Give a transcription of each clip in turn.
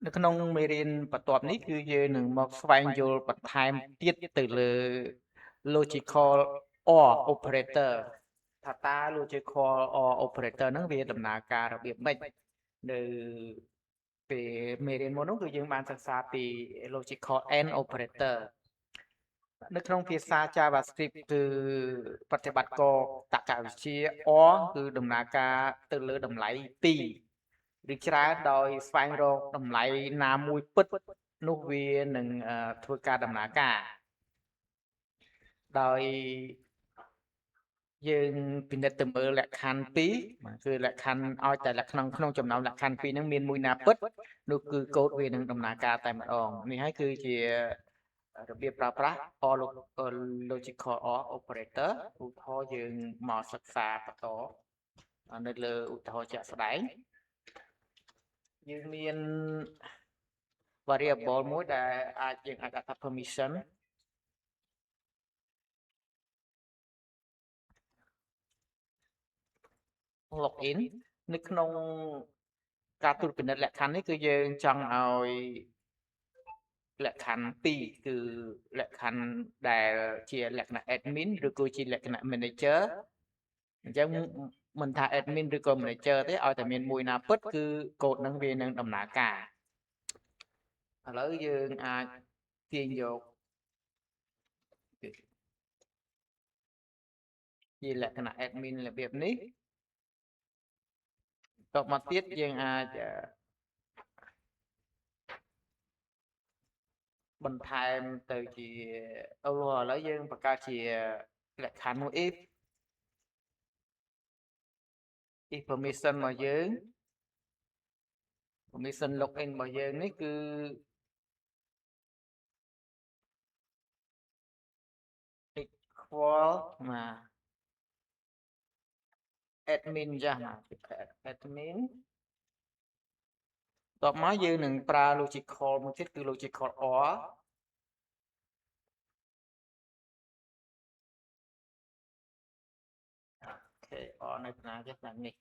នៅក្នុងមេរៀនបន្ទាប់នេះគឺយើងនឹងមកស្វែងយល់បន្ថែមទៀតទៅលើ logical OR operator ថាតើ logical OR operator ហ្នឹងវាដំណើរការរបៀបម៉េចនៅពេលមេរៀនមុននោះគឺយើងបានសិក្សាពី logical AND operator នៅក្នុងភាសា JavaScript គឺប្រតិបត្តិការតក្កវិជ្ជា OR គឺដំណើរការទៅលើតម្លៃ2ឬច្រើនដោយស្វែងរកតម្លៃណាមួយពិតនោះវានឹងធ្វើការដំណើរការដោយយើងពិនិត្យទៅមើលលក្ខខណ្ឌ2គឺលក្ខខណ្ឌឲ្យតែក្នុងចំណោមលក្ខខណ្ឌ2ហ្នឹងមានមួយណាពិតនោះគឺកូដវានឹងដំណើរការតែម្ដងនេះហើយគឺជារបៀបប្រើប្រាស់ logical OR operator ឧទាហរណ៍យើងមកសិក្សាបន្តនៅលើឧទាហរណ៍ជាក់ស្ដែងយើងមាន variable មួយដែលយើងអាចដាក់ថា permission login នៅក្នុងការត្រួតពិនិត្យលក្ខខណ្ឌនេះគឺយើងចង់ឲ្យលក្ខខណ្ឌ2គឺលក្ខខណ្ឌដែលជាលក្ខណៈ admin ឬក៏ជាលក្ខណៈ manager អញ្ចឹងមិនថា admin ឬក៏ manager ទេឲ្យតែមានមួយណាពិតគឺកូដនឹងវានឹងដំណើរការឥឡូវយើងអាចទាញយកជាលក្ខណៈ admin របៀបនេះតបមកទៀតយើងអាចបន្ថែមទៅជាឥឡូវយើងបង្កើតជាលក្ខខណ្ឌមួយ if permission របស់យើង permission login របស់យើងនេះគឺ equal មក admin ចាស់ណា admin តបមកយើងនឹងប្រើ logical មួយទៀតគឺ logical OR អូខេ OR នៅណាចេះតាមនេះ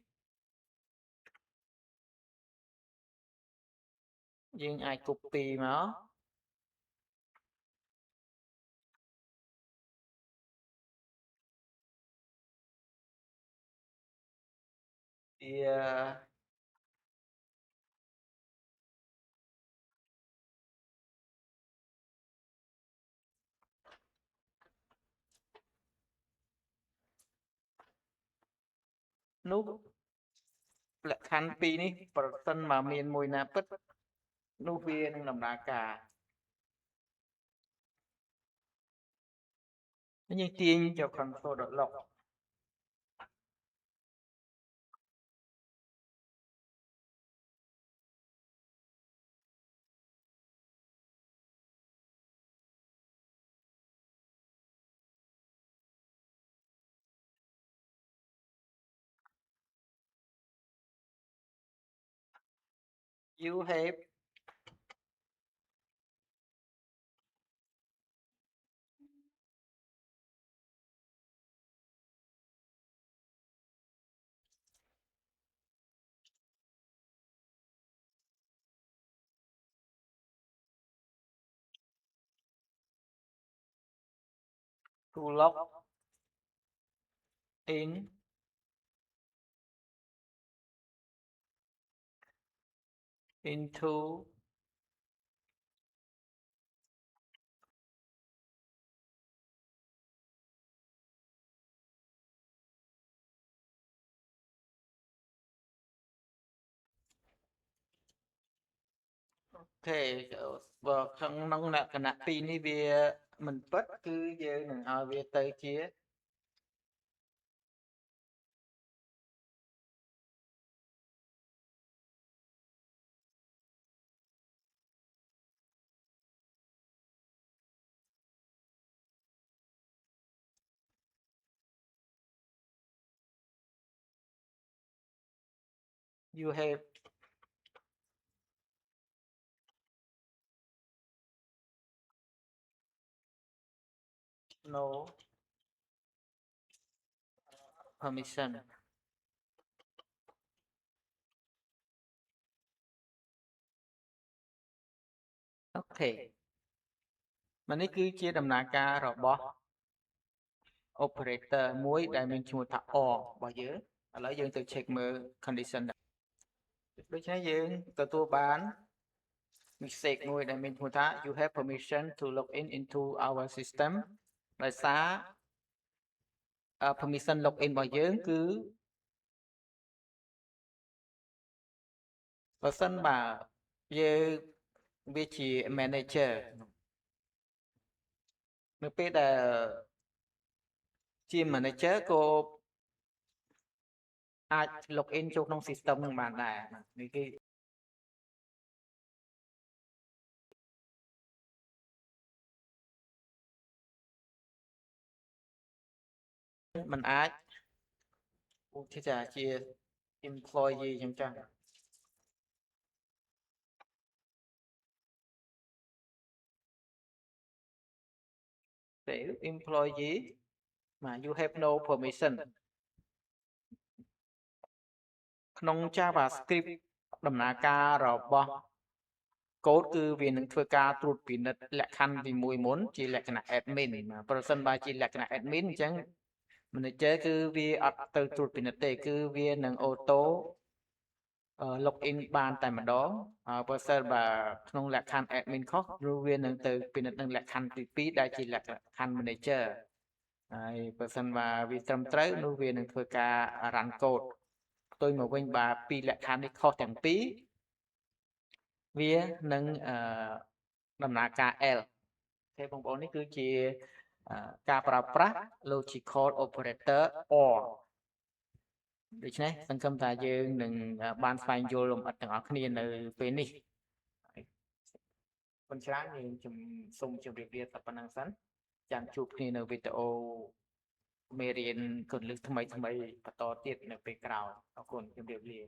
យើងអាច copy មកវានោះលក្ខខណ្ឌ2នេះប្រសិនមកមានមួយណាពិតនោះវានឹងដំណើរការយើងទាញយក console.log you have to log in into thế បើក្នុងលក្ខណៈ2នេះវាមិនពិតគឺយើងនឹងឲ្យវាទៅជា you have no permission អូខេมันនេះគឺជាដំណើរការរបស់ operator មួយដែលមានឈ្មោះថា or របស់យើងឥឡូវយើងទៅ check មើល condition ដូច្នេះយើងទទួលបាន mistake មួយដែលមានឈ្មោះថា you have permission to log in into our system ដោយសារ permission login របស់យើងគឺបើសិនបើយើងវាជា manager នៅពេលដែលជា manager ក៏អាច login ចូលក្នុង system នឹងបានដែរនេះគឺมันអាចឧទាហរណ៍ជា employee អញ្ចឹងតែ employee បាទ you have no permission ក្នុង JavaScript ដំណើរការរបស់ code គឺវានឹងធ្វើការត្រួតពិនិត្យលក្ខខណ្ឌពីមួយមុនជាលក្ខណៈ admin ប្រសិនបើជាលក្ខណៈ admin អញ្ចឹង manager គឺវាអត់ទៅត្រួតពិនិត្យទេគឺវានឹងអូតូlogin បានតែម្ដងបើសិនបើក្នុងលក្ខខណ្ឌ admin ខុសឬវានឹងទៅពិនិត្យនឹងលក្ខខណ្ឌទី2ដែលជាលក្ខខណ្ឌ manager ហើយបើសិនបើវាត្រឹមត្រូវនោះវានឹងធ្វើការ run code ផ្ទុយមកវិញបើពីរលក្ខខណ្ឌនេះខុសទាំងពីរវានឹងដំណើរការ L ទេបងប្អូននេះគឺជាការប្រើប្រាស់ logical operator or ដូច្នេះសង្ឃឹមថាយើងនឹងបានស្វែងយល់លម្អិតទាំងអស់គ្នានៅពេលនេះប៉ុន្តែយើងសូមជម្រាបលាតែប៉ុណ្្នឹងសិនចាំជួបគ្នានៅវីដេអូមេរៀនគន្លឹះថ្មីបន្តទៀតនៅពេលក្រោយអរគុណជម្រាបលា